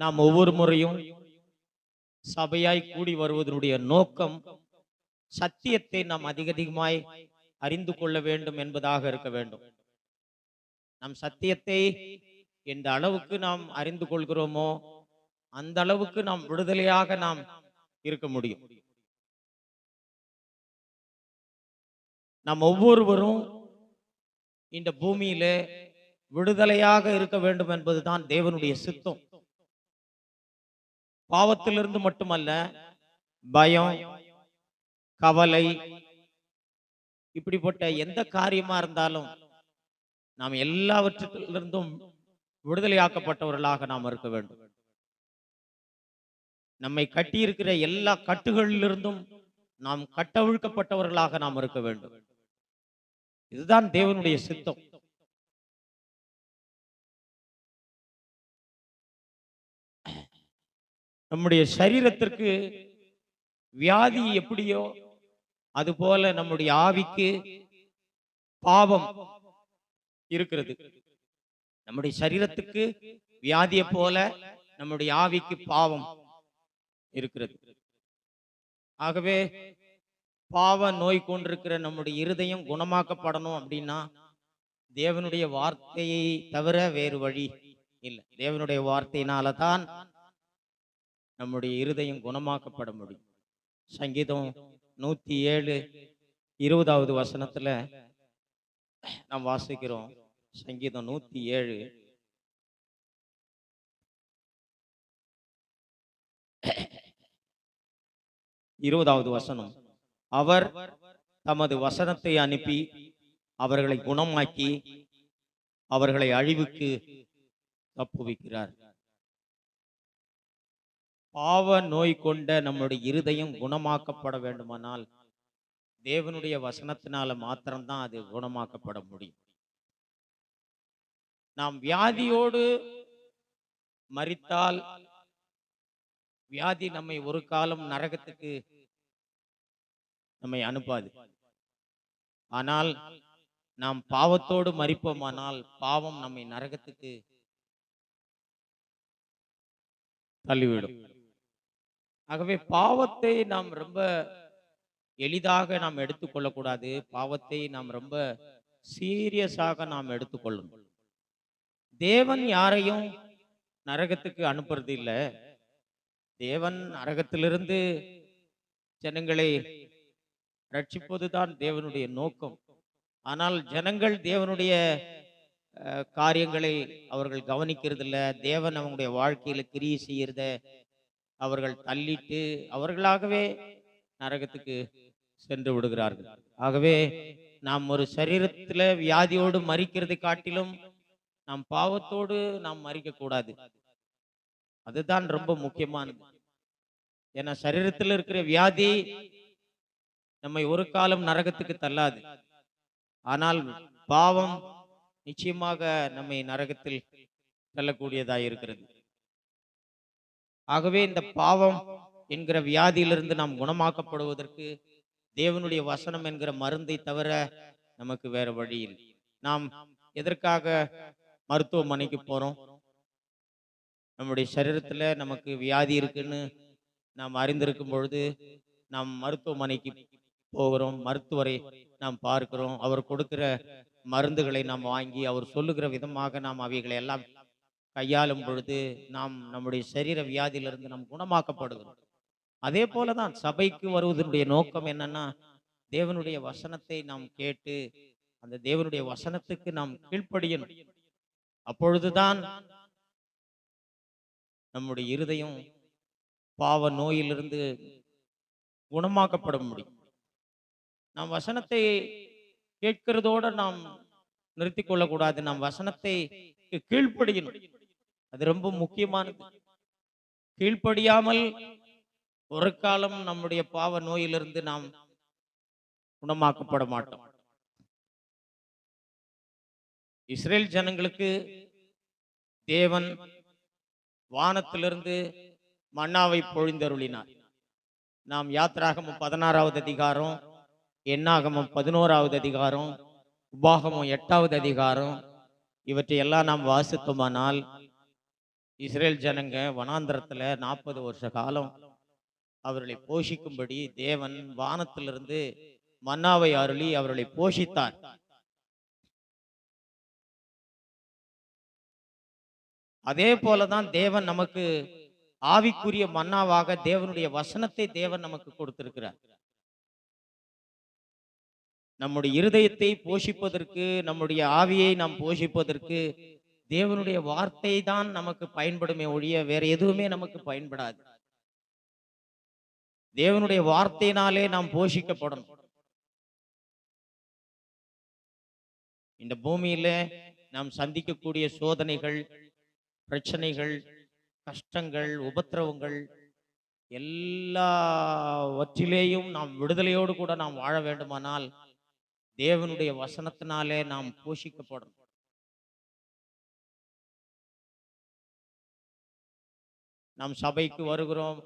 நாம் ஒவ்வொரு முறையும் சபையாய் கூடி வருவதனுடைய நோக்கம் சத்தியத்தை நாம் அதிகமாய் அறிந்து கொள்ள வேண்டும் என்பதாக இருக்க வேண்டும். நம் சத்தியத்தை எந்த அளவுக்கு நாம் அறிந்து கொள்கிறோமோ அந்த அளவுக்கு நாம் விடுதலையாக நாம் இருக்க முடியும். நாம் ஒவ்வொருவரும் இந்த பூமியில விடுதலையாக இருக்க வேண்டும் என்பதுதான் தேவனுடைய சித்தம். பாவத்திலிருந்து மட்டுமல்ல, பயம், கவலை, இப்படிப்பட்ட எந்த காரியமா இருந்தாலும் நாம் எல்லாவற்றிலிருந்தும் விடுதலையாக்கப்பட்டவர்களாக நாம் இருக்க வேண்டும். நம்மை கட்டியிருக்கிற எல்லா கட்டுகளிலிருந்தும் நாம் கட்டவிழ்க்கப்பட்டவர்களாக நாம் இருக்க வேண்டும். இதுதான் தேவனுடைய சித்தம். நம்முடைய சரீரத்திற்கு வியாதி எப்படியோ அதுபோல நம்முடைய ஆவிக்கு பாவம் இருக்கிறது. நம்முடைய சரீரத்துக்கு வியாதியை போல நம்முடைய ஆவிக்கு பாவம் இருக்கிறது. ஆகவே பாவ நோய் கொண்டிருக்கிற நம்முடைய இருதயம் குணமாக்கப்படணும் அப்படின்னா தேவனுடைய வார்த்தையை தவிர வேறு வழி இல்லை. தேவனுடைய வார்த்தையினால தான் நம்முடைய இருதயம் குணமாக்கப்பட முடியும். சங்கீதம் 107:20 வசனத்துல நாம் வாசிக்கிறோம். சங்கீதம் 107 20 வசனம். அவர் தமது வசனத்தை அனுப்பி அவர்களை குணமாக்கி அவர்களை அழிவுக்கு தப்புவிக்கிறார். பாவ நோய் கொண்ட நம்முடைய இருதயம் குணமாக்கப்பட வேண்டுமானால் தேவனுடைய வசனத்தினால மாத்திரம்தான் அது குணமாக்கப்பட முடியும். நாம் வியாதியோடு மரித்தால் வியாதி நம்மை ஒரு காலம் நரகத்துக்கு நம்மை அனுப்பாது. ஆனால் நாம் பாவத்தோடு மரிப்போமானால் பாவம் நம்மை நரகத்துக்கு தள்ளிவிடும். ஆகவே பாவத்தை நாம் ரொம்ப எளிதாக நாம் எடுத்துக்கொள்ளக்கூடாது. பாவத்தை நாம் ரொம்ப சீரியஸாக நாம் எடுத்துக்கொள்ளணும். தேவன் யாரையும் நரகத்துக்கு அனுப்புறது இல்லை. தேவன் நரகத்திலிருந்து ஜனங்களை ரட்சிப்பதுதான் தேவனுடைய நோக்கம். ஆனால் ஜனங்கள் தேவனுடைய காரியங்களை அவர்கள் கவனிக்கிறதில்ல. தேவன் அவங்களுடைய வாழ்க்கையில கிரியை செய்யறத அவர்கள் தள்ளிட்டு அவர்களாகவே நரகத்துக்கு சென்று விடுகிறார்கள். ஆகவே நாம் ஒரு சரீரத்துல வியாதியோடு மரிக்கிறதை காட்டிலும் நாம் பாவத்தோடு நாம் மரிக்க கூடாது. அதுதான் ரொம்ப முக்கியமானது. ஏன்னா சரீரத்தில் இருக்கிற வியாதி நம்மை ஒரு காலம் நரகத்துக்கு தள்ளாது. ஆனால் பாவம் நிச்சயமாக நம்மை நரகத்தில் தள்ளக்கூடியதாக இருக்கிறது. ஆகவே இந்த பாவம் என்கிற வியாதியிலிருந்து நாம் குணமாக்கப்படுவதற்கு தேவனுடைய வசனம் என்கிற மருந்தை தவிர நமக்கு வேற வழி இல்லை. நாம் எதற்காக மருத்துவமனைக்கு போறோம்? நம்முடைய சரீரத்துல நமக்கு வியாதி இருக்குன்னு நாம் அறிந்திருக்கும் பொழுது நாம் மருத்துவமனைக்கு போகிறோம். மருத்துவரை நாம் பார்க்கிறோம். அவர் கொடுக்கிற மருந்துகளை நாம் வாங்கி அவர் சொல்லுகிற விதமாக நாம் அவைகளை எல்லாம் கையாளும் பொழுது நாம் நம்முடைய சரீர வியாதியிலிருந்து நாம் குணமாக்கப்படுகிறோம். அதே போலதான் சபைக்கு வருவதனுடைய நோக்கம் என்னன்னா தேவனுடைய வசனத்தை நாம் கேட்டு அந்த தேவனுடைய வசனத்துக்கு நாம் கீழ்ப்படியணும். அப்பொழுதுதான் நம்முடைய இருதயம் பாவ நோயிலிருந்து குணமாக்கப்பட முடியும். நாம் வசனத்தை கேட்கிறதோட நாம் நிறுத்தி கொள்ளக்கூடாது. நாம் வசனத்தை கீழ்ப்படியணும். அது ரொம்ப முக்கியமானது. கீழ்ப்படியாமல் ஒரு காலம் நம்முடைய பாவ நோயிலிருந்து நாம் குணமாக்கப்பட மாட்டோம். இஸ்ரேல் ஜனங்களுக்கு தேவன் வானத்திலிருந்து மன்னாவை பொழிந்தருளினார். நாம் யாத்திராகமம் 16வது அதிகாரம், என்னாகமம் 11வது அதிகாரம், உபாகமம் 8வது அதிகாரம் இவற்றை எல்லாம் நாம் வாசித்தோமானால் இஸ்ரேல் ஜனங்க வனாந்தரத்துல 40 வருஷ காலம் அவர்களை போஷிக்கும்படி தேவன் வானத்திலிருந்து மன்னாவை அருளி அவர்களை போஷித்தார். அதே போலதான் தேவன் நமக்கு ஆவிக்குரிய மன்னாவாக தேவனுடைய வசனத்தை தேவன் நமக்கு கொடுத்திருக்கிறார். நம்முடைய இருதயத்தை போஷிப்பதற்கு, நம்முடைய ஆவியை நாம் போஷிப்பதற்கு தேவனுடைய வார்த்தை தான் நமக்கு பயன்படுமே ஒழிய வேற எதுவுமே நமக்கு பயன்படாது. தேவனுடைய வார்த்தையினாலே நாம் போஷிக்கப்படணும். இந்த பூமியில நாம் சந்திக்கக்கூடிய சோதனைகள், பிரச்சனைகள், கஷ்டங்கள், உபத்திரவங்கள் எல்லாவற்றிலேயும் நாம் விடுதலையோடு கூட நாம் வாழ வேண்டுமானால் தேவனுடைய வசனத்தினாலே நாம் போஷிக்கப்படணும். நாம் சபைக்கு வருகிறோம்,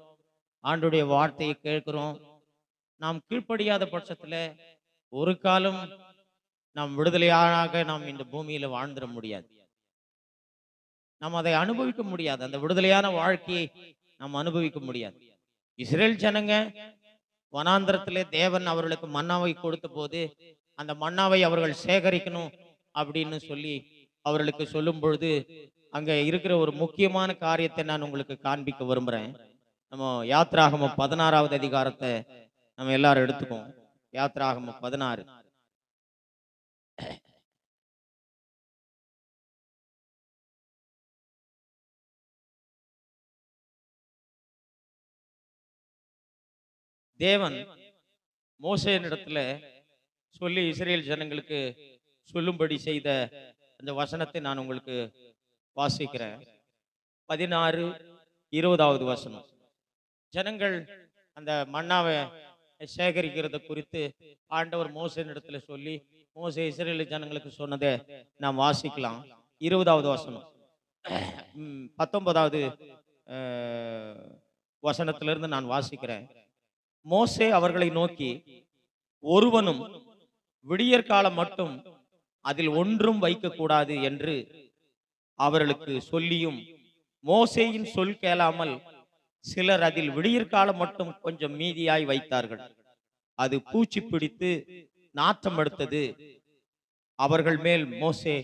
ஆண்டுடைய வார்த்தையை கேட்கிறோம். நாம் கீழ்ப்படியாத பட்சத்துல ஒரு காலம் நாம் விடுதலையாக நாம் இந்த பூமியில வாழ்ந்துட முடியாது. நாம் அதை அனுபவிக்க முடியாது. அந்த விடுதலையான வாழ்க்கையை நாம் அனுபவிக்க முடியாது. இஸ்ரேல் ஜனங்க வனாந்தரத்திலே தேவன் அவர்களுக்கு மன்னாவை கொடுத்த போது அந்த மன்னாவை அவர்கள் சேகரிக்கணும் அப்படின்னு சொல்லி அவர்களுக்கு சொல்லும் பொழுது அங்க இருக்கிற ஒரு முக்கியமான காரியத்தை நான் உங்களுக்கு காண்பிக்க விரும்புறேன். நம்ம யாத்ராகமம் 16வது அதிகாரத்தை நம்ம எல்லாரும் எடுத்துக்கோம். யாத்ராகமம் 16. தேவன் மோசேயினிடத்துல சொல்லி இஸ்ரேல் ஜனங்களுக்கு சொல்லும்படி செய்த அந்த வசனத்தை நான் உங்களுக்கு வாசிக்கிறேன். 16, 20வது வசனம். ஜனங்கள் அந்த மன்னாவை சேகரிக்கிறத குறித்து ஆண்டவர் மோசேயினிடத்துல சொல்லி மோசே இஸ்ரேல் ஜனங்களுக்கு சொன்னதை நாம் வாசிக்கலாம். 20வது வசனம் 19வது வசனத்திலிருந்து நான் வாசிக்கிறேன். மோசே அவர்களை நோக்கி, ஒருவனும் விடியற்காலம் மட்டும் அதில் ஒன்றும் வைக்கக்கூடாது என்று அவர்களுக்கு சொல்லியும் மோசேயின் சொல் கேளாமல் சிலர் அதில் விடியற்காலம் மட்டும் கொஞ்சம் மீதியாய் வைத்தார்கள். அது பூச்சி பிடித்து நாற்றம் எடுத்தது. அவர்கள் மேல் மோசே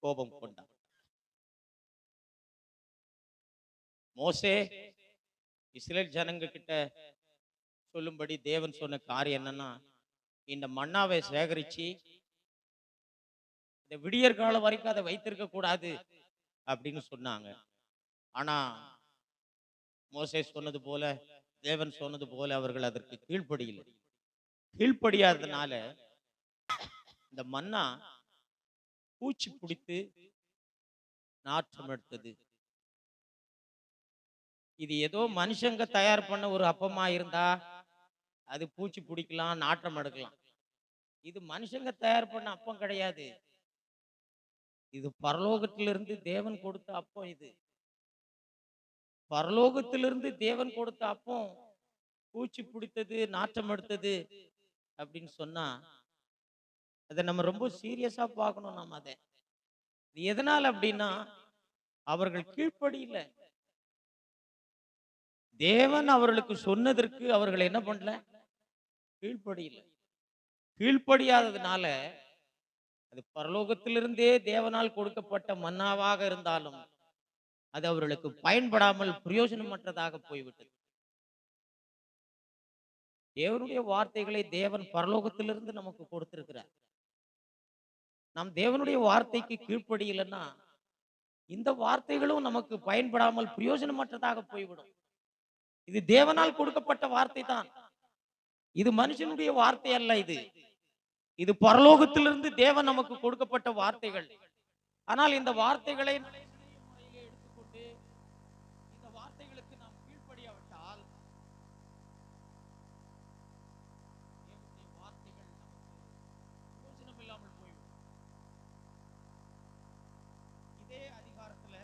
கோபம் கொண்டார். மோசே இஸ்ரேல் ஜனங்க கிட்ட சொல்லும்படி தேவன் சொன்ன காரியம் என்னன்னா, இந்த மன்னாவை சேகரிச்சு இந்த விடியற் காலம் வரைக்கும் அதை வைத்திருக்க கூடாது அப்படின்னு சொன்னாங்க. ஆனா மோசே சொன்னது போல, தேவன் சொன்னது போல அவர்கள் அதற்கு கீழ்ப்படியில்லை. கீழ்ப்படியாததுனால இந்த மன்னா பூச்சி பிடித்து நாற்றம் எடுத்தது. இது ஏதோ மனுஷங்க தயார் பண்ண ஒரு அப்பமா இருந்தா அது பூச்சி பிடிக்கலாம், நாற்றம் எடுக்கலாம். இது மனுஷங்க தயார் பண்ண அப்பம் கிடையாது. இது பரலோகத்திலிருந்து தேவன் கொடுத்த அப்பம். இது பரலோகத்திலிருந்து தேவன் கொடுத்த அப்பம் பூச்சி பிடித்தது, நாற்றம் எடுத்தது அப்படின்னு சொன்னா அதை நம்ம ரொம்ப சீரியஸா பார்க்கணும். நம்ம அதை எதனால அப்படின்னா, அவர்கள் கீழ்ப்படியில. தேவன் அவர்களுக்கு சொன்னதற்கு அவர்கள் என்ன பண்ணல? கீழ்ப்படியில. கீழ்ப்படியாததுனால அது பரலோகத்திலிருந்தே தேவனால் கொடுக்கப்பட்ட மன்னாவாக இருந்தாலும் அது அவர்களுக்கு பயன்படாமல் பிரயோஜனமற்றதாக போய்விட்டது. தேவனுடைய வார்த்தைகளை தேவன் பரலோகத்திலிருந்து நமக்கு கொடுத்திருக்கிறார். நாம் தேவனுடைய வார்த்தைக்கு கீழ்ப்படியலைன்னா இந்த வார்த்தைகளும் நமக்கு பயன்படாமல் பிரயோஜனமற்றதாக போய்விடும். இது தேவனால் கொடுக்கப்பட்ட வார்த்தை தான். இது மனுஷனுடைய வார்த்தை அல்ல. இது பரலோகத்திலிருந்து தேவன் நமக்கு கொடுக்கப்பட்ட வார்த்தைகள். ஆனால் இந்த வார்த்தைகளை எடுத்துக்கொண்டு இந்த வார்த்தைகளுக்கு நாம் கீழ்ப்படியாவிட்டால் தேவனுடைய வார்த்தைகள் நமக்கு பிரயோஜனம் இல்லாமல் போய்விடும். இதே அதிகாரத்துல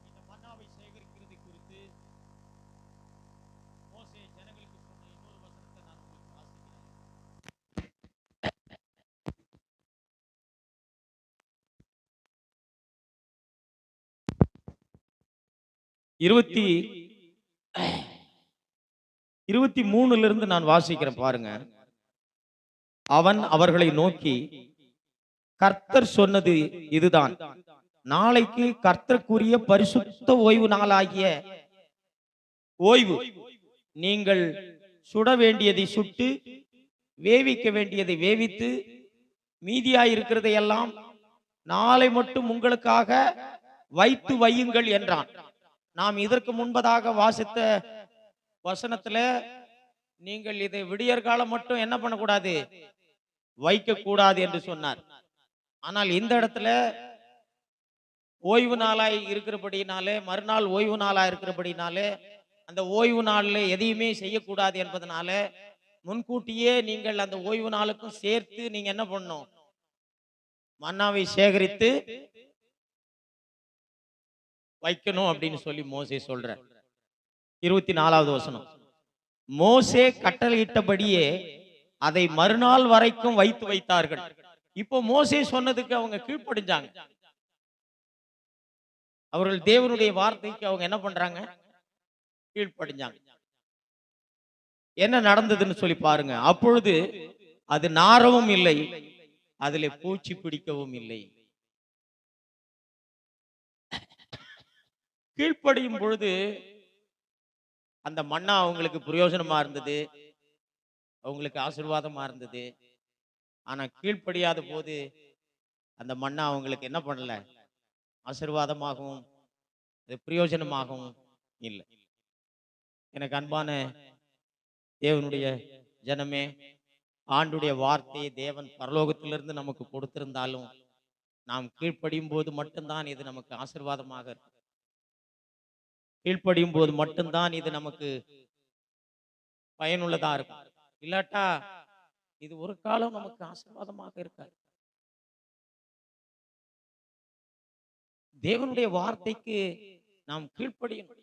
இந்த மன்னாவை சேகரிக்கிறது குறித்து மோசே ஜனங்களுக்கு சொன்ன இன்னொரு வசனத்தை நான் உங்களுக்கு வாசிக்கிறேன். இருபத்தி 23 நான் வாசிக்கிறேன் பாருங்க. அவன் அவர்களை நோக்கி, கர்த்தர் சொன்னது இதுதான், நாளைக்கு கர்த்தருக்குரிய பரிசுத்த ஓய்வு நாளாகிய ஓய்வு, நீங்கள் சுட வேண்டியதை சுட்டு வேவிக்க வேண்டியதை வேவித்து மீதியாயிருக்கிறதை எல்லாம் நாளை மட்டும் உங்களுக்காக வைத்து வையுங்கள் என்றான். நாம் இதற்கு முன்பதாக வாசித்த வசனத்துல, நீங்கள் இதை விடியற்காலம் மட்டும் என்ன பண்ணக்கூடாது, வைக்க கூடாது என்று சொன்னார். ஆனால் இந்த இடத்துல ஓய்வு நாளாய் இருக்கிறபடினாலே, மறுநாள் ஓய்வு நாளா இருக்கிறபடினாலே, அந்த ஓய்வு நாள்ல எதையுமே செய்யக்கூடாது என்பதனால முன்கூட்டியே நீங்கள் அந்த ஓய்வு நாளுக்கும் சேர்த்து நீங்க என்ன பண்ணணும், மன்னாவை சேகரித்து வைக்கணும் அப்படின்னு சொல்லி மோசே சொல்ற. 24வது வசனம், மோசே கட்டளையிட்டபடியே அதை மறுநாள் வரைக்கும் வைத்து வைத்தார்கள். இப்போ மோசே சொன்னதுக்கு அவங்க கீழ்ப்படிஞ்சாங்க. அவர்கள் தேவனுடைய வார்த்தைக்கு அவங்க என்ன பண்றாங்க, கீழ்ப்படிஞ்சாங்க. என்ன நடந்ததுன்னு சொல்லி பாருங்க. அப்பொழுது அது நாரவும் இல்லை, அதிலே பூச்சி பிடிக்கவும் இல்லை. கீழ்ப்படியும் பொழுது அந்த மன்னா அவங்களுக்கு பிரயோஜனமா இருந்தது, அவங்களுக்கு ஆசீர்வாதமா இருந்தது. ஆனா கீழ்ப்படியாத போது அந்த மன்னா அவங்களுக்கு என்ன பண்ணல, ஆசீர்வாதமாகவும் பிரயோஜனமாகவும் இல்லை. எனக்கு அன்பான தேவனுடைய ஜனமே, ஆண்டுடைய வார்த்தையை தேவன் பரலோகத்திலிருந்து நமக்கு கொடுத்திருந்தாலும் நாம் கீழ்ப்படியும் போது மட்டும்தான் இது நமக்கு ஆசீர்வாதமாக இருக்கும். கீழ்ப்படியும் போது மட்டும்தான் இது நமக்கு பயனுள்ளதா இருக்கும். இல்லாட்டா இது ஒரு காலம் நமக்கு ஆசீர்வாதமாக இருக்காது. தேவனுடைய வார்த்தைக்கு நாம் கீழ்ப்படியணும்.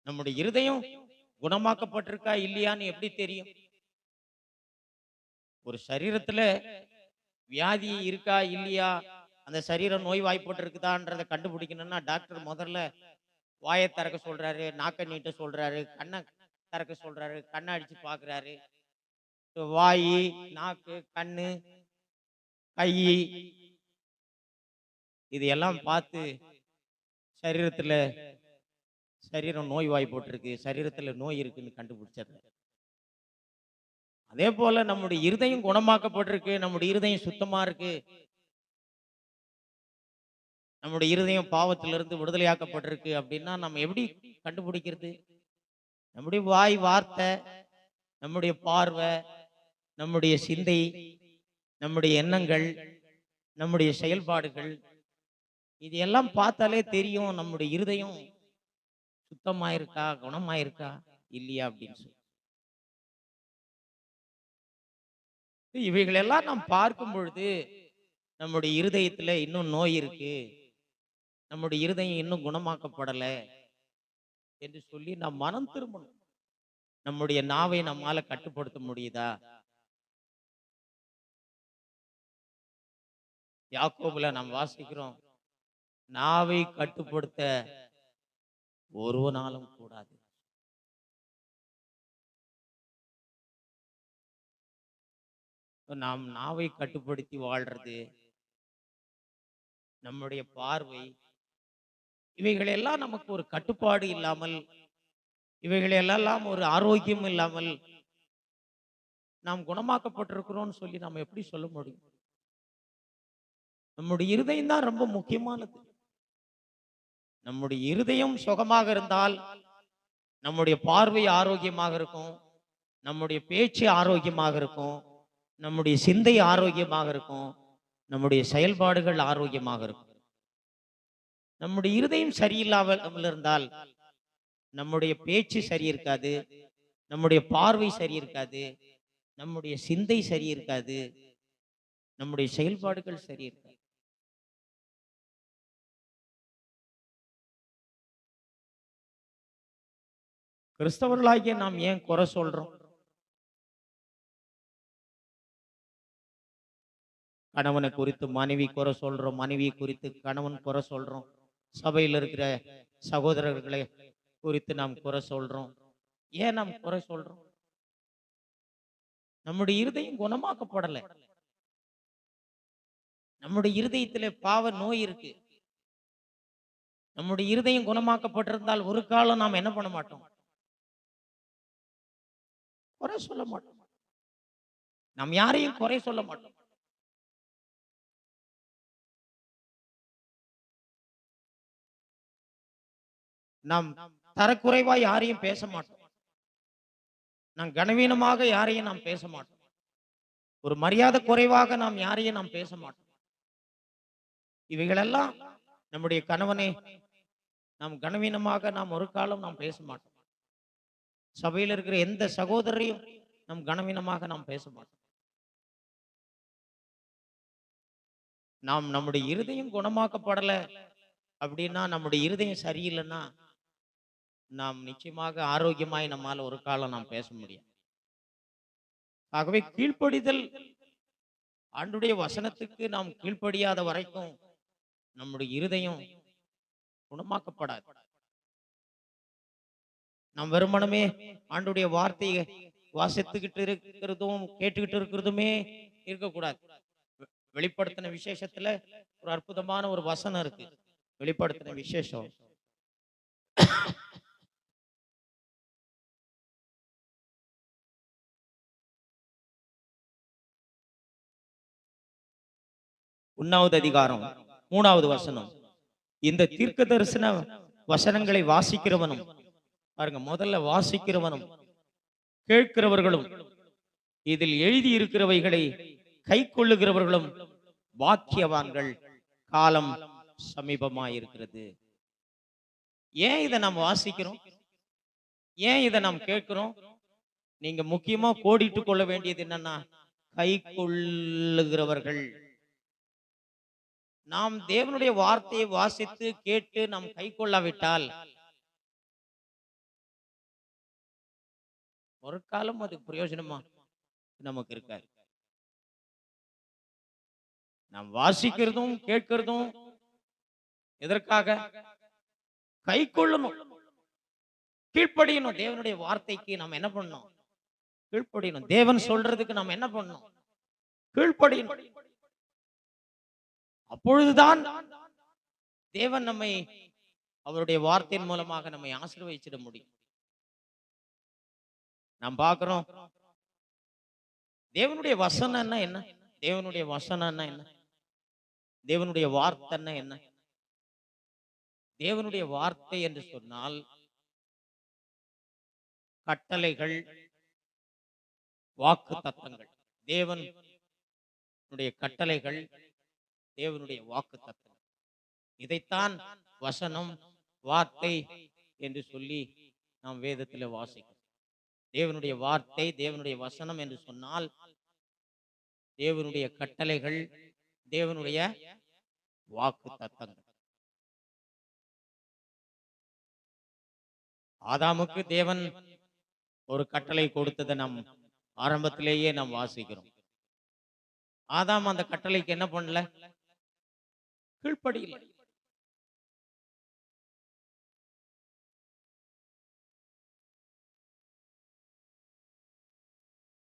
நம்முடைய இருதயம் குணமாக்கப்பட்டிருக்கா இல்லையான்னு எப்படி தெரியும்? ஒரு சரீரத்துல வியாதி இருக்கா இல்லையா, அந்த சரீரம் நோய் வாய்ப்பட்டு இருக்குதான்றதை கண்டுபிடிக்கணும்னா டாக்டர் முதல்ல வாயை திறக்க சொல்றாரு, நாக்க நீட்ட சொல்றாரு, கண்ணை திறக்க சொல்றாரு, கண்ணை அடிச்சு பாக்குறாரு. வாய், நாக்கு, கண்ணு, கை, இது எல்லாம் பார்த்து சரீரம் நோய் வாய்ப்பட்டிருக்கு, சரீரத்துல நோய் இருக்குன்னு கண்டுபிடிச்சது. அதே போல நம்முடைய இருதயம் குணமாக்கப்பட்டிருக்கு, நம்முடைய இருதயம் சுத்தமா இருக்கு, நம்முடைய இருதயம் பாவத்திலிருந்து விடுதலையாக்கப்பட்டிருக்கு அப்படின்னா நம்ம எப்படி கண்டுபிடிக்கிறது? நம்முடைய வாய் வார்த்தை, நம்முடைய பார்வை, நம்முடைய சிந்தை, நம்முடைய எண்ணங்கள், நம்முடைய செயல்பாடுகள், இது எல்லாம் பார்த்தாலே தெரியும் நம்முடைய இருதயம் சுத்தமாயிருக்கா, குணமாயிருக்கா இல்லையா அப்படின்னு சொல்லி. இவைகளெல்லாம் நாம் பார்க்கும் பொழுது நம்முடைய இருதயத்துல இன்னும் நோய் இருக்கு, நம்முடைய இருதயம் இன்னும் குணமாக்கப்படல என்று சொல்லி நாம் மனம் திரும்பணும். நம்முடைய நாவை நம்மால கட்டுப்படுத்த முடியுதா? யாக்கோபுல நாம் வாசிக்கிறோம், நாவை கட்டுப்படுத்த ஒருவனாலும் கூடாது. நாம் நாவை கட்டுப்படுத்தி வாழ்றது, நம்முடைய பார்வை, இவைகளெல்லாம் நமக்கு ஒரு கட்டுப்பாடு இல்லாமல், இவைகளெல்லாம் ஒரு ஆரோக்கியம் இல்லாமல் நாம் குணமாக்கப்பட்டிருக்கிறோம்னு சொல்லி நாம் எப்படி சொல்ல முடியும்? நம்முடைய இருதயம் தான் ரொம்ப முக்கியமானது. நம்முடைய இருதயம் சுகமாக இருந்தால் நம்முடைய பார்வை ஆரோக்கியமாக இருக்கும், நம்முடைய பேச்சு ஆரோக்கியமாக இருக்கும், நம்முடைய சிந்தை ஆரோக்கியமாக இருக்கும், நம்முடைய செயல்பாடுகள் ஆரோக்கியமாக இருக்கும். நம்முடைய இருதயம் சரியில்லாமல் இருந்தால் நம்முடைய பேச்சு சரி இருக்காது, நம்முடைய பார்வை சரி இருக்காது, நம்முடைய சிந்தை சரி இருக்காது, நம்முடைய செயல்பாடுகள் சரி இருக்காது. கிறிஸ்தவர்களாகிய நாம் ஏன் குறை சொல்றோம்? கணவனை குறித்து மனைவி குறை சொல்றோம், மனைவியை குறித்து கணவன் குறை சொல்றோம், சபையில் இருக்கிற சகோதரர்களை குறித்து நாம் குறை சொல்றோம். ஏன் நாம் குறை சொல்றோம்? நம்முடைய இருதயம் குணமாக்கப்படல. நம்முடைய இருதயத்திலே பாவ நோய் இருக்கு. நம்முடைய இருதயம் குணமாக்கப்பட்டிருந்தால் ஒரு காலம் நாம் என்ன பண்ண மாட்டோம்? குறை சொல்ல மாட்டோம். நாம் யாரையும் குறை சொல்ல மாட்டோம். நாம் தரக்குறைவா யாரையும் பேச மாட்டோம். நாம் கனவீனமாக யாரையும் நாம் பேச மாட்டோம். ஒரு மரியாதை குறைவாக நாம் யாரையும் நாம் பேச மாட்டோம். இவைகளெல்லாம் நம்முடைய கணவனை நாம் கனவீனமாக நாம் ஒரு காலம் நாம் பேச மாட்டோம். சபையில் இருக்கிற எந்த சகோதரையும் நாம் கனவீனமாக நாம் பேச மாட்டோம். நாம் நம்முடைய இருதயம் குணமாக்கப்படல அப்படின்னா, நம்முடைய இருதயம் சரியில்லைன்னா, நாம் நிச்சயமாக ஆரோக்கியமாய் நம்மால் ஒரு காலம் நாம் பேச முடியும். ஆகவே கீழ்ப்படிதல், ஆண்டுடைய வசனத்துக்கு நாம் கீழ்ப்படியாத வரைக்கும் நம்முடைய இருதயம் குணமாக்கப்படாது. நாம் வெறுமனமே ஆண்டுடைய வார்த்தையை வாசித்துக்கிட்டு இருக்கிறதும் கேட்டுக்கிட்டு இருக்கிறதுமே இருக்கக்கூடாது. வெளிப்படுத்தின விசேஷத்துல ஒரு அற்புதமான ஒரு வசனம் இருக்கு. வெளிப்படுத்தின விசேஷம் ஒன்னாவது அதிகாரம் 3வது வசனம். இந்த தீர்க்க தரிசன வசனங்களை வாசிக்கிறவனும், பாருங்க, முதல்ல வாசிக்கிறவனும் கேட்கிறவர்களும் இதில் எழுதி இருக்கிறவைகளை கை கொள்ளுகிறவர்களும் பாக்கியவான்கள், காலம் சமீபமாயிருக்கிறது. ஏன் இதை நாம் வாசிக்கிறோம்? ஏன் இதை நாம் கேட்கிறோம்? நீங்க முக்கியமா கோடிட்டு கொள்ள வேண்டியது என்னன்னா, கை கொள்ளுகிறவர்கள். நாம் தேவனுடைய வார்த்தையை வாசித்து கேட்டு நாம் கை கொள்ளாவிட்டால் ஒரு காலம் அது பிரயோஜனமா நமக்கு இருக்காது. நாம் வாசிக்கிறதும் கேட்கிறதும் எதற்காக? கை கொள்ளணும், கீழ்ப்படியணும். தேவனுடைய வார்த்தைக்கு நாம் என்ன பண்ணணும்? கீழ்ப்படியணும். தேவன் சொல்றதுக்கு நாம் என்ன பண்ணணும்? கீழ்ப்படியணும். அப்பொழுதுதான் தேவன் நம்மை அவருடைய வார்த்தையின் மூலமாக நம்மை ஆசீர்வதிச்சிட முடியும். நாம் பார்க்கிறோம், தேவனுடைய வசனம்னா என்ன? தேவனுடைய வசனம்னா என்ன? தேவனுடைய வார்த்தைன்னா என்ன? தேவனுடைய வார்த்தை என்று சொன்னால் கட்டளைகள், வாக்கு தத்தங்கள். தேவனுடைய கட்டளைகள், தேவனுடைய வாக்கு தத்தங்கள். இதைத்தான் வசனம், வார்த்தை என்று சொல்லி நாம் வேதத்தில் வாசிக்கிறோம். தேவனுடைய வார்த்தை, தேவனுடைய வசனம் என்று சொன்னால் தேவனுடைய கட்டளைகள், தேவனுடைய வாக்கு தத்தங்கள். ஆதாமுக்கு தேவன் ஒரு கட்டளை கொடுத்ததை நாம் ஆரம்பத்திலேயே நாம் வாசிக்கிறோம். ஆதாம் அந்த கட்டளைக்கு என்ன பண்ணல? கீழ்ப்படியல.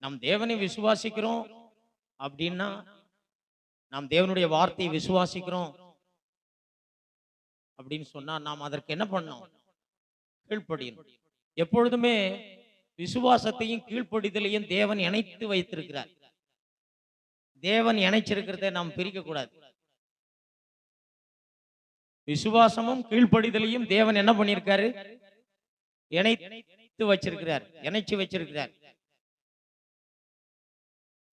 நாம் தேவனை விசுவாசிக்கிறோம் அப்படின்னா, நாம் தேவனுடைய வார்த்தையை விசுவாசிக்கிறோம் அப்படின்னு சொன்னா நாம் அதற்கு என்ன பண்ணணும்? கீழ்ப்படியணும். எப்பொழுதுமே விசுவாசத்தையும் கீழ்ப்படிதலையும் தேவன் இணைத்து வைத்திருக்கிறார். தேவன் இணைச்சிருக்கிறத நாம் பிரிக்க கூடாது. விசுவாசமும் கீழ்ப்படிதலையும் தேவன் என்ன பண்ணியிருக்காரு? இணைத்து வச்சிருக்கிறார், இணைச்சு வச்சிருக்கிறார்.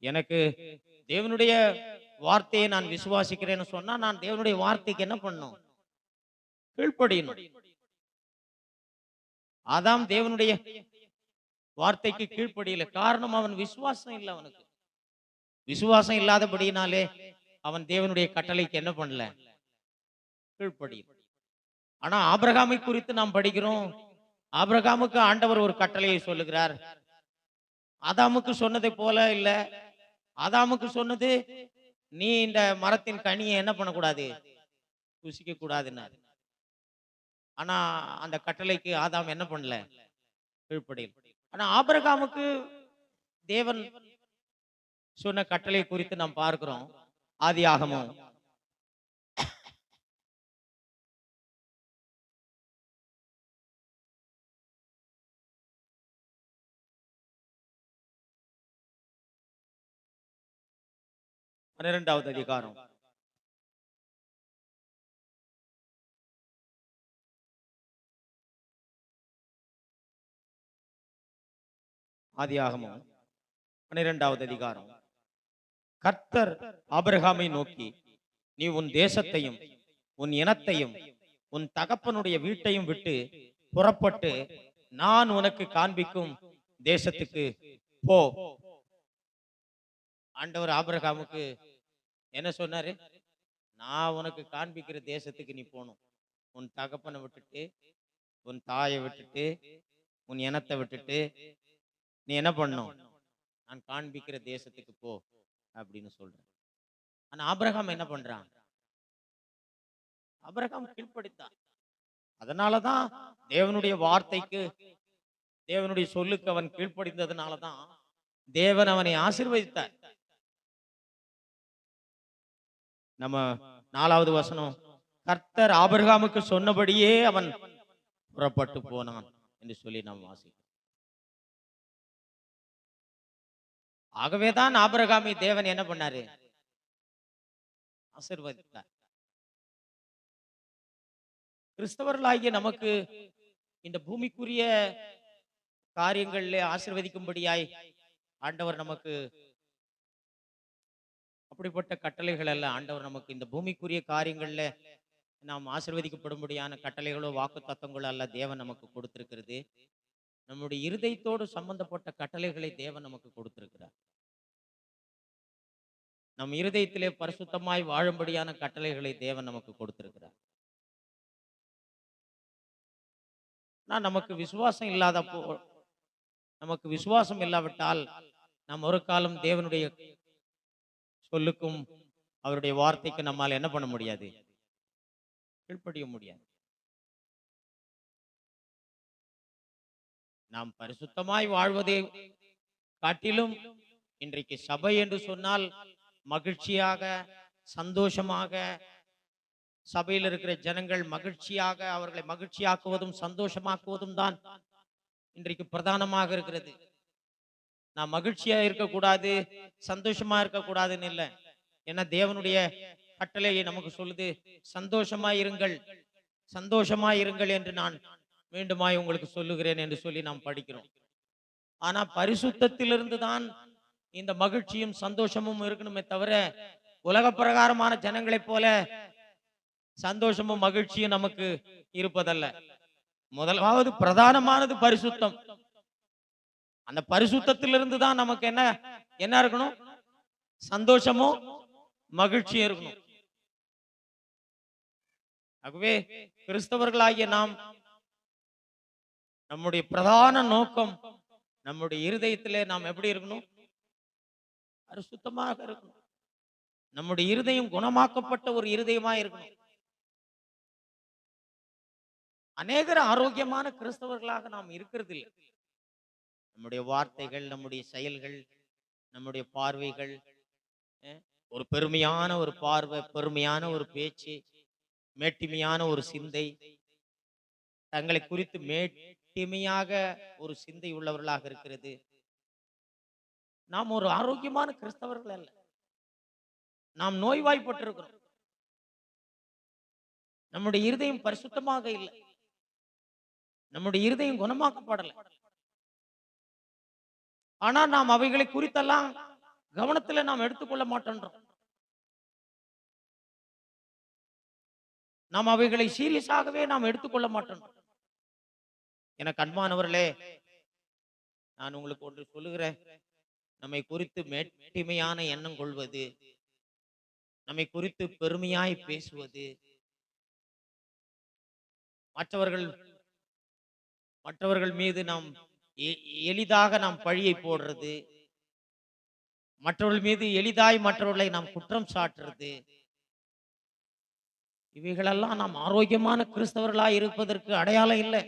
எனக்கு தேவனுடைய வார்த்தையை நான் விசுவாசிக்கிறேன்னு சொன்னா நான் தேவனுடைய வார்த்தைக்கு என்ன பண்ணணும்? கீழ்ப்படியணும். ஆதாம் தேவனுடைய வார்த்தைக்கு கீழ்ப்படியல. காரணம், அவன் விசுவாசம் இல்லை. அவனுக்கு விசுவாசம் இல்லாதபடியினாலே அவன் தேவனுடைய கட்டளைக்கு என்ன பண்ணல? கீழ்ப்படியல. ஆனா ஆபிரகாமை குறித்து நாம் படிக்கிறோம். ஆபிரகாமுக்கு ஆண்டவர் ஒரு கட்டளையை சொல்லுகிறார். ஆதாமுக்கு சொன்னதை போல இல்ல. ஆதாமுக்கு சொன்னது நீ இந்த மரத்தின் கனியை என்ன பண்ணக்கூடாது, புசிக்க கூடாதுன்னாரு. ஆனா அந்த கட்டளைக்கு ஆதாம் என்ன பண்ணல, கீழ்ப்படியல. ஆனா ஆபிரகாமுக்கு தேவன் சொன்ன கட்டளை குறித்து நாம் பார்க்கிறோம். ஆதியாகமம் 12வது அதிகாரம். ஆதியாகமம் 12வது அதிகாரம். கர்த்தர் ஆபிரகாமை நோக்கி, நீ உன் தேசத்தையும் உன் இனத்தையும் உன் தகப்பனுடைய வீட்டையும் விட்டு புறப்பட்டு நான் உனக்கு காண்பிக்கும் தேசத்துக்கு போ. ஆண்டவர் ஆபிரகாமுக்கு என்ன சொன்னாரு? நான் உனக்கு காண்பிக்கிற தேசத்துக்கு நீ போகணும். உன் தகப்பனை விட்டுட்டு, உன் தாயை விட்டுட்டு, உன் இனத்தை விட்டுட்டு நீ என்ன பண்ணணும்? நான் காண்பிக்கிற தேசத்துக்கு போ அப்படின்னு சொல்றேன். ஆனா ஆபிரகாம் என்ன பண்றான்? ஆபிரகாம் கீழ்ப்படித்தான். அதனாலதான் தேவனுடைய வார்த்தைக்கு, தேவனுடைய சொல்லுக்கு அவன் கீழ்ப்படிந்ததுனாலதான் தேவன் அவனை ஆசீர்வதித்தார். நம்ம 4வது வசனம், கர்த்தர் ஆபிரகாமுக்கு சொன்னபடியே அவன் புறப்பட்டு போனான் என்று சொல்லி நாம் வாசிக்கிறோம். ஆகவேதான் ஆபிரகாமை தேவன் என்ன பண்ணாரு? ஆசீர்வதித்தார். கிறிஸ்தவர்களாகிய நமக்கு இந்த பூமிக்குரிய காரியங்களிலே ஆசீர்வதிக்கும்படியாய் ஆண்டவர் நமக்கு அப்படிப்பட்ட கட்டளைகள் அல்ல. ஆண்டவர் நமக்கு இந்த பூமிக்குரிய காரியங்கள்ல நாம் ஆசீர்வதிக்கப்படும்படியான கட்டளைகளோ வாக்கு தத்தங்களோ அல்ல தேவன் நமக்கு கொடுத்திருக்கிறது. நம்முடைய இருதயத்தோடு சம்பந்தப்பட்ட கட்டளைகளை தேவன் நமக்கு கொடுத்திருக்கிறார். நம் இருதயத்திலே பரிசுத்தமாய் வாழும்படியான கட்டளைகளை தேவன் நமக்கு கொடுத்திருக்கிறார். நான் நமக்கு விசுவாசம் இல்லாதப்போ, நமக்கு விசுவாசம் இல்லாவிட்டால் நாம் ஒரு காலம் தேவனுடைய சொல்லுக்கும் அவருடைய வார்த்தைக்கு நம்மால் என்ன பண்ண முடியாது? கீழ்ப்படிய முடியாது. நாம் பரிசுத்தமாய் வாழ்வதை காட்டிலும் இன்றைக்கு சபை என்று சொன்னால் மகிழ்ச்சியாக, சந்தோஷமாக, சபையில் இருக்கிற ஜனங்கள் மகிழ்ச்சியாக, அவர்களை மகிழ்ச்சியாக்குவதும் சந்தோஷமாக்குவதும் தான் இன்றைக்கு பிரதானமாக இருக்கிறது. நான் மகிழ்ச்சியா இருக்கக்கூடாது, சந்தோஷமா இருக்கக்கூடாதுன்னு இல்லை. ஏன்னா தேவனுடைய கட்டளையை நமக்கு சொல்லுது, சந்தோஷமாய் இருங்கள், சந்தோஷமாய் இருங்கள் என்று நான் மீண்டுமாய் உங்களுக்கு சொல்லுகிறேன் என்று சொல்லி நாம் படிக்கிறோம். ஆனா பரிசுத்தத்திலிருந்து தான் இந்த மகிழ்ச்சியும் சந்தோஷமும் இருக்கணுமே தவிர, உலக பிரகாரமான ஜனங்களைப் போல சந்தோஷமும் மகிழ்ச்சியும் நமக்கு இருப்பதல்ல. முதலாவது பிரதானமானது பரிசுத்தம். அந்த பரிசுத்தத்திலிருந்து தான் நமக்கு என்ன என்ன இருக்கணும்? சந்தோஷமும் மகிழ்ச்சியும் இருக்கணும். ஆகவே கிறிஸ்தவர்களாகிய நாம் நம்முடைய பிரதான நோக்கம், நம்முடைய இருதயத்திலே நாம் எப்படி இருக்கணும்? பரிசுத்தமாக இருக்கணும். நம்முடைய இருதயம் குணமாக்கப்பட்ட ஒரு இருதயமா இருக்கணும். அநேகர் ஆரோக்கியமான கிறிஸ்தவர்களாக நாம் இருக்கிறது இல்லை. நம்முடைய வார்த்தைகள், நம்முடைய செயல்கள், நம்முடைய பார்வைகள், ஒரு பெருமையான ஒரு பார்வை, பெருமையான ஒரு பேச்சு, மேட்டிமையான ஒரு சிந்தை, தங்களை குறித்து மேட்டிமையாக ஒரு சிந்தை உள்ளவர்களாக இருக்கிறது. நாம் ஒரு ஆரோக்கியமான கிறிஸ்தவர்கள் அல்ல. நாம் நோய்வாய்ப்பட்டிருக்கிறோம். நம்முடைய இருதயம் பரிசுத்தமாக இல்லை. நம்முடைய இருதயம் குணமாக்கப்படலை. ஆனா நாம் அவைகளை குறித்தெல்லாம் கவனத்துல நாம் எடுத்துக்கொள்ள மாட்டோம். நாம் அவைகளை சீரியஸாகவே நாம் எடுத்துக்கொள்ள மாட்டோம். எனக்கு அன்பானவர்களே, நான் உங்களுக்கு ஒன்று சொல்லுகிறேன். நம்மை குறித்து மேட்டிமையான எண்ணம் கொள்வது, நம்மை குறித்து பெருமையாய் பேசுவது, மற்றவர்கள் மீது நாம் எளிதாக நாம் பழியை போடுறது, மற்றவர்கள் மீது எளிதாய் மற்றவர்களை நாம் குற்றம் சாட்டுறது, இவைகளெல்லாம் நாம் ஆரோக்கியமான கிறிஸ்தவர்களாய் இருப்பதற்கு அடையாளம் இல்லை.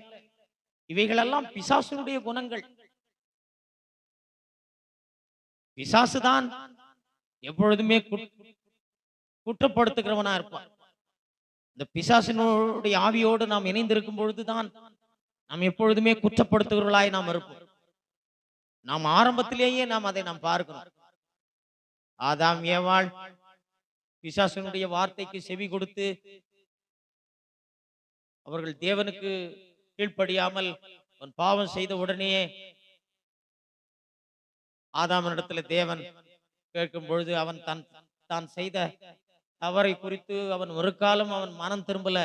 இவைகளெல்லாம் பிசாசுடைய குணங்கள். பிசாசுதான் எப்பொழுதுமே குற்றப்படுத்துகிறவனா இருப்பான். இந்த பிசாசினுடைய ஆவியோடு நாம் இணைந்திருக்கும் பொழுதுதான் நாம் எப்பொழுதுமே குற்றப்படுத்துகிறவர்களாய் நாம் இருப்போம். நாம் ஆரம்பத்திலேயே நாம் அதை நாம் பார்க்கிறோம். ஆதாம் ஏவாள் பிசாசினுடைய வார்த்தைக்கு செவி கொடுத்து அவர்கள் தேவனுக்கு கீழ்ப்படியாமல் அவன் பாவம் செய்த உடனே ஆதாமினிடத்துல தேவன் கேட்கும் பொழுது அவன் தான் செய்த தவறை குறித்து அவன் ஒரு காலம் அவன் மனம் திரும்பல.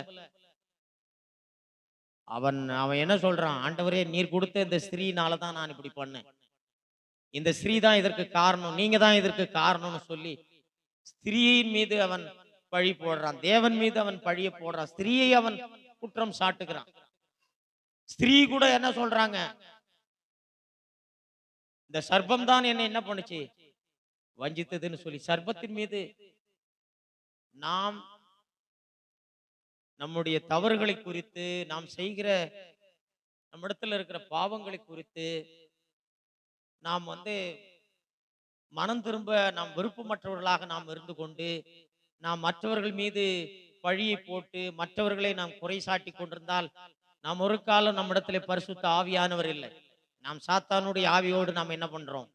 அவன் என்ன சொல்றான், ஆண்டவரே நீர் கொடுத்த இந்த ஸ்திரீனாலதான் நான் இப்படி பண்ணேன், இந்த ஸ்திரீ தான் இதற்கு காரணம், நீங்க தான் இதற்கு காரணம்னு சொல்லி ஸ்திரீயின் மீது அவன் பழி போடுறான். தேவன் மீது அவன் பழிய போடுறான். ஸ்திரீயை அவன் குற்றம் சாட்டுகிறான். ஸ்திரீ கூட என்ன சொல்றாங்க, இந்த சர்ப்பம் தான் என்ன பண்ணுச்சு, வஞ்சித்ததுன்னு சொல்லி சர்ப்பத்தின் மீது நாம் நம்முடைய தவறுகளை குறித்து, நாம் செய்கிற நம்மிடத்துல இருக்கிற பாவங்களை குறித்து நாம் மனம் திரும்ப நாம் விருப்பமற்றவர்களாக நாம் இருந்து கொண்டு நாம் மற்றவர்கள் மீது பழியை போட்டு மற்றவர்களை நாம் குறை சாட்டி கொண்டிருந்தால் நாம் ஒரு காலம் நம்மிடத்திலே பரிசுத்த ஆவியானவர் இல்லை. நாம் சாத்தானுடைய ஆவியோடு நாம் என்ன பண்றோம்,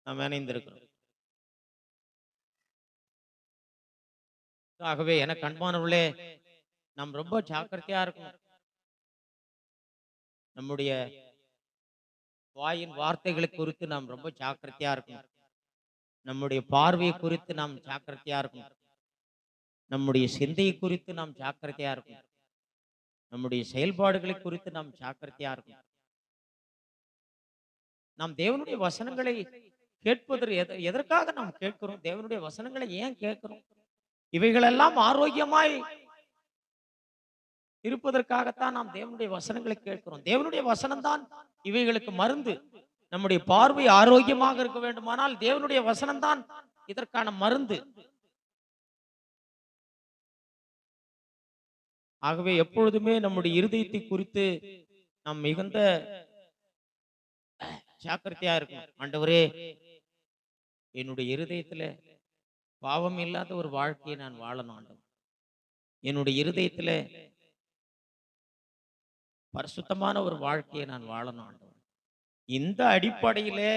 நாம் இணைந்திருக்கிறோம். ஆகவே எனக்கு அன்பானவர்களே, நாம் ரொம்ப ஜாக்கிரதையா இருக்கணும். நம்முடைய வாயின் வார்த்தைகளை குறித்து நாம் ரொம்ப ஜாக்கிரதையா இருக்கணும். நம்முடைய பார்வையை குறித்து நாம் ஜாக்கிரதையா இருக்கணும். நம்முடைய சிந்தையை குறித்து நாம் ஜாக்கிரதையா இருக்கணும். நம்முடைய செயல்பாடுகளை குறித்து நாம் ஜாக்கிரதையா இருக்கணும். நாம் தேவனுடைய வசனங்களை கேட்பதற்கு எதற்காக நாம் கேட்கிறோம், தேவனுடைய வசனங்களை ஏன் கேட்கிறோம்? இவைகளெல்லாம் ஆரோக்கியமாய் இருப்பதற்காகத்தான் நாம் தேவனுடைய வசனங்களை கேட்கிறோம். தேவனுடைய வசனம் தான் இவைகளுக்கு மருந்து. நம்முடைய பார்வை ஆரோக்கியமாக இருக்க வேண்டுமானால் தேவனுடைய வசனம் தான் இதற்கான மருந்து. ஆகவே எப்பொழுதுமே நம்முடைய இருதயத்தை குறித்து நாம் மிகுந்த ஜாக்கிரதையா இருக்கும். ஆண்டவரே, என்னுடைய இருதயத்துல பாவம் இல்லாத ஒரு வாழ்க்கையை நான் வாழணும் ஆண்டவர். என்னுடைய இருதயத்துல பரிசுத்தமான ஒரு வாழ்க்கையை நான் வாழணும் ஆண்டவர். இந்த அடிப்படையிலே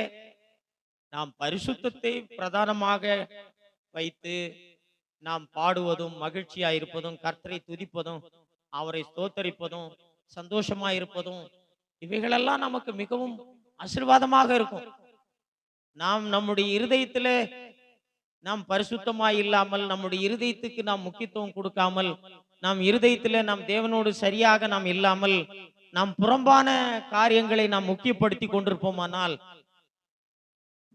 நாம் பரிசுத்தத்தை பிரதானமாக வைத்து நாம் பாடுவதும் மகிழ்ச்சியா இருப்பதும் கர்த்தரை துதிப்பதும் அவரை ஸ்தோத்தரிப்பதும் சந்தோஷமா இருப்பதும் இவைகளெல்லாம் நமக்கு மிகவும் ஆசீர்வாதமாக இருக்கும். நாம் நம்முடைய இருதயத்துல நாம் பரிசுத்தமாய் இல்லாமல், நம்முடைய இருதயத்துக்கு நாம் முக்கியத்துவம் கொடுக்காமல், நாம் இருதயத்துல நாம் தேவனோடு சரியாக நாம் இல்லாமல் நாம் புறம்பான காரியங்களை நாம் முக்கியப்படுத்தி கொண்டிருப்போமானால்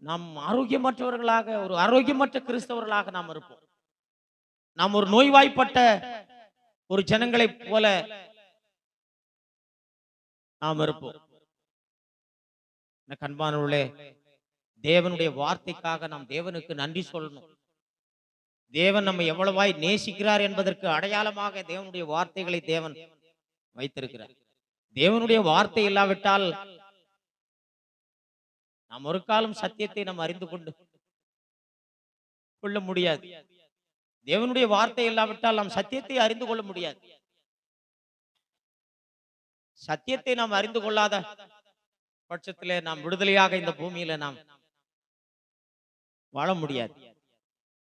நாம் ஆரோக்கியமற்றவர்களாக, ஒரு ஆரோக்கியமற்ற கிறிஸ்தவர்களாக நாம் இருப்போம். நாம் ஒரு நோய்வாய்ப்பட்ட ஒரு ஜனங்களை போல நாம் இருப்போம். அன்பானவர்களே, தேவனுடைய வார்த்தைக்காக நாம் தேவனுக்கு நன்றி சொல்லணும். தேவன் நம்ம எவ்வளவாய் நேசிக்கிறார் என்பதற்கு அடையாளமாக தேவனுடைய வார்த்தைகளை தேவன் வைத்திருக்கிறார். தேவனுடைய வார்த்தை இல்லாவிட்டால் நாம் ஒரு காலம் சத்தியத்தை நாம் அறிந்து கொள்ள முடியாது. தேவனுடைய வார்த்தை இல்லாவிட்டால் நாம் சத்தியத்தை அறிந்து கொள்ள முடியாது. சத்தியத்தை நாம் அறிந்து கொள்ளாத பட்சத்திலே நாம் விடுதலையாக இந்த பூமியில நாம் வாழ முடியாது.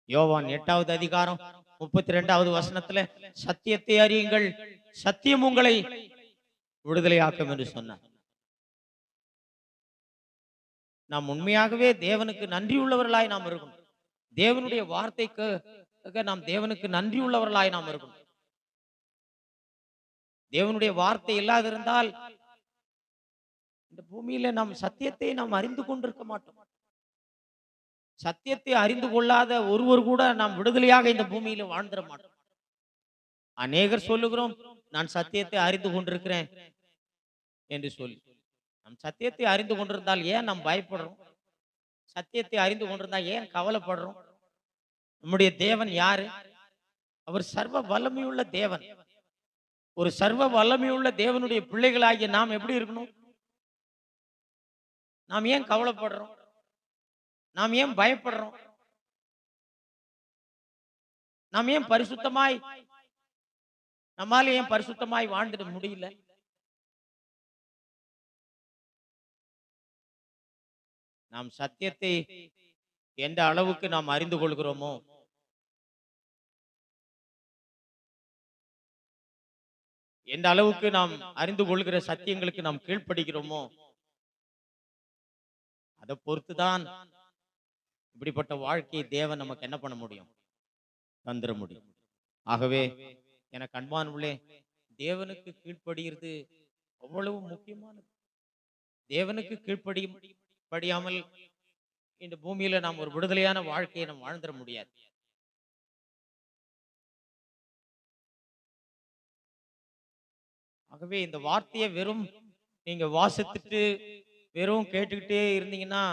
யோவான் 8வது அதிகாரம் 32வது வசனத்துல சத்தியத்தை அறியுங்கள், சத்தியம் உங்களை விடுதலையாக்கும் என்று சொன்னார். நாம் உண்மையாகவே தேவனுக்கு நன்றியுள்ளவர்களாய் நாம் இருக்கணும். தேவனுடைய வார்த்தைக்கு நாம் தேவனுக்கு நன்றியுள்ளவர்களாய் நாம் இருக்கணும். தேவனுடைய வார்த்தை இல்லாதிருந்தால் இந்த பூமியில நாம் சத்தியத்தை நாம் அறிந்து கொண்டிருக்க மாட்டோம். சத்தியத்தை அறிந்து கொள்ளாத ஒருவர் கூட நாம் விடுதலையாக இந்த பூமியில வாழ்ந்துட மாட்டோம். அநேகர் சொல்லுகிறோம், நான் சத்தியத்தை அறிந்து கொண்டிருக்கிறேன் என்று சொல்லி. நம் சத்தியத்தை அறிந்து கொண்டிருந்தால் ஏன் நாம் பயப்படுறோம்? சத்தியத்தை அறிந்து கொண்டிருந்தா ஏன் கவலைப்படுறோம்? நம்முடைய தேவன் யாரு? அவர் சர்வ வல்லமையுள்ள தேவன். ஒரு சர்வ வல்லமையுள்ள தேவனுடைய பிள்ளைகளாகிய நாம் எப்படி இருக்கணும்? நாம் ஏன் கவலைப்படுறோம்? நாம் ஏன் பயப்படுறோம்? நாம் ஏன் பரிசுத்தமாய் நம்மால ஏன் பரிசுத்தமாய் வாழ்ந்துட முடியல? நாம் சத்தியத்தை எந்த அளவுக்கு நாம் அறிந்து கொள்கிறோமோ, எந்த அளவுக்கு நாம் அறிந்து கொள்கிற சத்தியங்களுக்கு நாம் கீழ்ப்படுகிறோமோ, அதை பொறுத்துதான் இப்படிப்பட்ட வாழ்க்கையை தேவன் நமக்கு என்ன பண்ண முடியும்? தந்துட முடியும். ஆகவே எனக்கு அன்பானவர்களே, தேவனுக்கு கீழ்ப்படுகிறது அவ்வளவு முக்கியமானது. தேவனுக்கு படியாமல் இந்த பூமியில நாம் ஒரு விடுதலையான வாழ்க்கையை நாம் வாழ்ந்துட முடியாது. ஆகவே இந்த வார்த்தையை வெறும் நீங்க வாசித்துட்டு வெறும் கேட்டுக்கிட்டே இருந்தீங்கன்னா,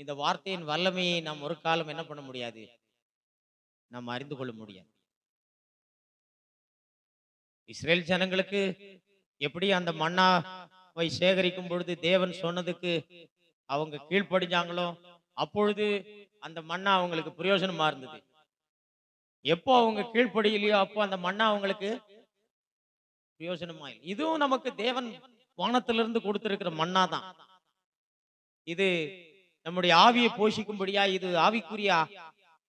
இந்த வார்த்தையின் வல்லமையை நாம் ஒரு காலம் என்ன பண்ண முடியாது? நாம் அறிந்து கொள்ள முடியாது. இஸ்ரேல் ஜனங்களுக்கு எப்படி அந்த மன்னாவை சேகரிக்கும் பொழுது தேவன் சொன்னதுக்கு அவங்க கீழ்ப்படிஞ்சாங்களோ, அப்பொழுது அந்த மன்னா அவங்களுக்கு பிரயோஜனமா இருந்தது. எப்போ அவங்க கீழ்ப்படியலையோ அப்போ அந்த மன்னா அவங்களுக்கு பிரயோஜனமா இல்லை. இதுவும் நமக்கு தேவன் வானத்திலிருந்து கொடுத்திருக்கிற மன்னா தான். இது நம்முடைய ஆவியை போஷிக்கும்படியா இது ஆவிக்குரிய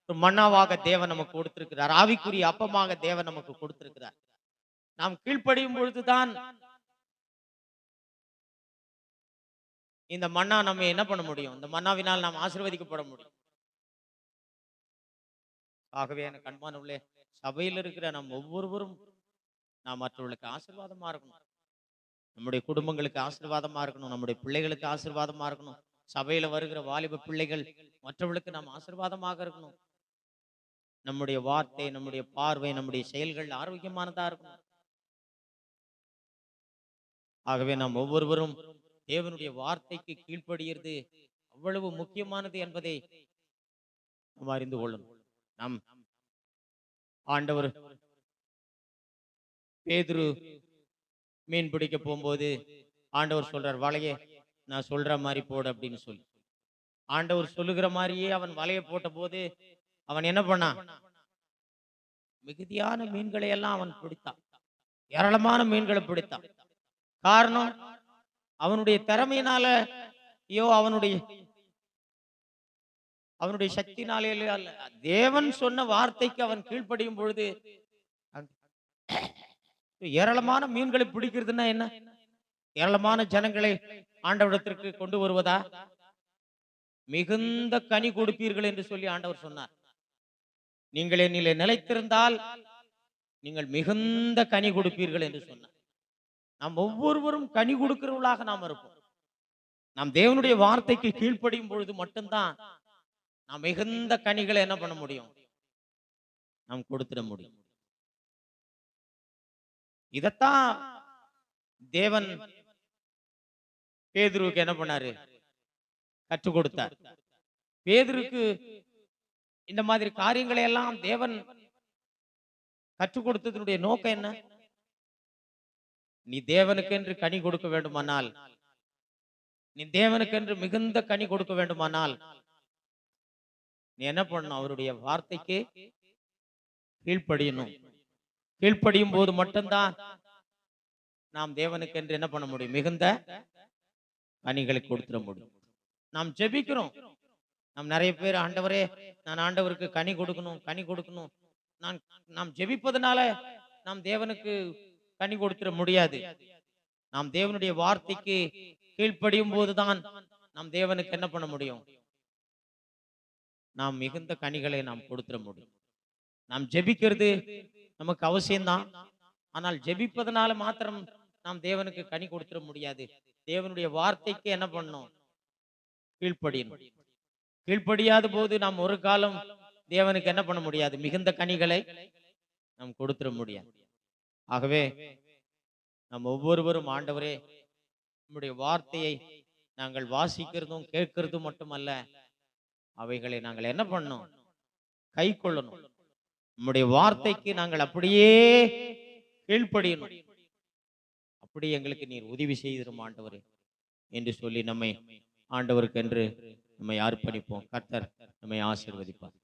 மன்னாவாக தேவன் நமக்கு கொடுத்திருக்கிறார். ஆவிக்குரிய அப்பமாக தேவன் நமக்கு கொடுத்திருக்கிறார். நாம் கீழ்ப்படியும் பொழுதுதான் இந்த மன்னா நம்ம என்ன பண்ண முடியும்? இந்த மன்னாவினால் நாம் ஆசீர்வதிக்கப்பட முடியும். ஆகவே எனக்கு அன்பானவர்களே, சபையில் இருக்கிற நாம் ஒவ்வொருவரும் நாம் மற்றவர்களுக்கு ஆசீர்வாதமா இருக்கணும். நம்முடைய குடும்பங்களுக்கு ஆசீர்வாதமா இருக்கணும். நம்முடைய பிள்ளைகளுக்கு ஆசீர்வாதமா இருக்கணும். சபையில வருகிற வாலிப பிள்ளைகள் மற்றவர்களுக்கு நாம் ஆசீர்வாதமாக இருக்கணும். நம்முடைய வார்த்தை, நம்முடைய பார்வை, நம்முடைய செயல்கள் ஆரோக்கியமானதா இருக்கணும். ஆகவே நாம் ஒவ்வொருவரும் தேவனுடைய வார்த்தைக்கு கீழ்ப்படுகிறது அவ்வளவு முக்கியமானது என்பதை நாம் அறிந்து கொள்ளணும். நாம் ஆண்டவர் பேதுரு மீன் பிடிக்க போகும்போது ஆண்டவர் சொல்றார், வலையை நான் சொல்ற மாதிரி போடு அப்படின்னு சொல்லி. ஆண்டவர் சொல்லுகிற மாதிரியே அவன் வலையை போட்ட போது அவன் என்ன பண்ணான்? மிகுதியான மீன்களை எல்லாம் அவன் பிடித்தான். ஏராளமான மீன்களை பிடித்தான். காரணம் அவனுடைய திறமையினால அவனுடைய சக்தினாலே அல்ல. தேவன் சொன்ன வார்த்தைக்கு அவன் கீழ்ப்படியும் பொழுது ஏராளமான மீன்களை பிடிக்கிறதுனா என்ன? ஏராளமான ஜனங்களை ஆண்டவரிடத்திற்கு கொண்டு வருவதா? மிகுந்த கனி கொடுப்பீர்கள் என்று சொல்லி ஆண்டவர் சொன்னார். நீங்கள் என்னிலே நிலைத்திருந்தால் நீங்கள் மிகுந்த கனி கொடுப்பீர்கள் என்று சொன்னார். நாம் ஒவ்வொருவரும் கனி கொடுக்கிறவர்களாக நாம் இருப்போம். நாம் தேவனுடைய வார்த்தைக்கு கீழ்ப்படியும் பொழுது மட்டும்தான் நாம் மிகுந்த கனிகளை என்ன பண்ண முடியும்? நாம் கொடுத்திட முடியும். இதத்தான் தேவன் பேதுருவுக்கு என்ன பண்ணாரு? கற்றுக் கொடுத்தார். பேதுருக்கு இந்த மாதிரி காரியங்களை எல்லாம் தேவன் கற்றுக் கொடுத்ததனுடைய நோக்கம் என்ன? நீ தேவனுக்கென்று கனி கொடுக்க வேண்டுமானால், நீ தேவனுக்கென்று மிகுந்த கனி கொடுக்க வேண்டுமானால் நீ என்ன பண்ணணும்? அவருடைய வார்த்தைக்கு கீழ்ப்படியணும். கீழ்ப்படியும் போது மட்டும்தான் நாம் தேவனுக்கென்று என்ன பண்ண முடியும்? மிகுந்த கனிகளை கொடுத்துட முடியும். நாம் ஜெபிக்கிறோம். நாம் நிறைய பேர், ஆண்டவரே நான் ஆண்டவருக்கு கனி கொடுக்கணும், கனி கொடுக்கணும். நாம் ஜெபிப்பதனால நாம் தேவனுக்கு கனி கொடுத்துட முடியாது. நாம் தேவனுடைய வார்த்தைக்கு கீழ்ப்படியும் போதுதான் நாம் தேவனுக்கு என்ன பண்ண முடியும்? நாம் மிகுந்த கனிகளை நாம் கொடுத்துட முடியும். நாம் ஜெபிக்கிறது நமக்கு அவசியம்தான். ஆனால் ஜெபிப்பதனால மாத்திரம் நாம் தேவனுக்கு கனி கொடுத்துட முடியாது. தேவனுடைய வார்த்தைக்கு என்ன பண்ணணும்? கீழ்ப்படியணும். கீழ்ப்படியாத போது நாம் ஒரு காலம் தேவனுக்கு என்ன பண்ண முடியாது? மிகுந்த கனிகளை நாம் கொடுத்துட முடியாது. ஆகவே நாம் ஒவ்வொருவரும், ஆண்டவரே நம்முடைய வார்த்தையை நாங்கள் வாசிக்கிறதும் கேட்கிறதும் மட்டுமல்ல, அவைகளை நாங்கள் என்ன பண்ணணும்? கை கொள்ளணும். நம்முடைய வார்த்தைக்கு நாங்கள் அப்படியே கீழ்ப்படியணும். அப்படி எங்களுக்கு நீர் உதவி செய்திரும் ஆண்டவரே என்று சொல்லி நம்மை ஆண்டவருக்கென்று நம்மை அர்ப்பணிப்போம். கர்த்தர் நம்மை ஆசீர்வதிப்பார்.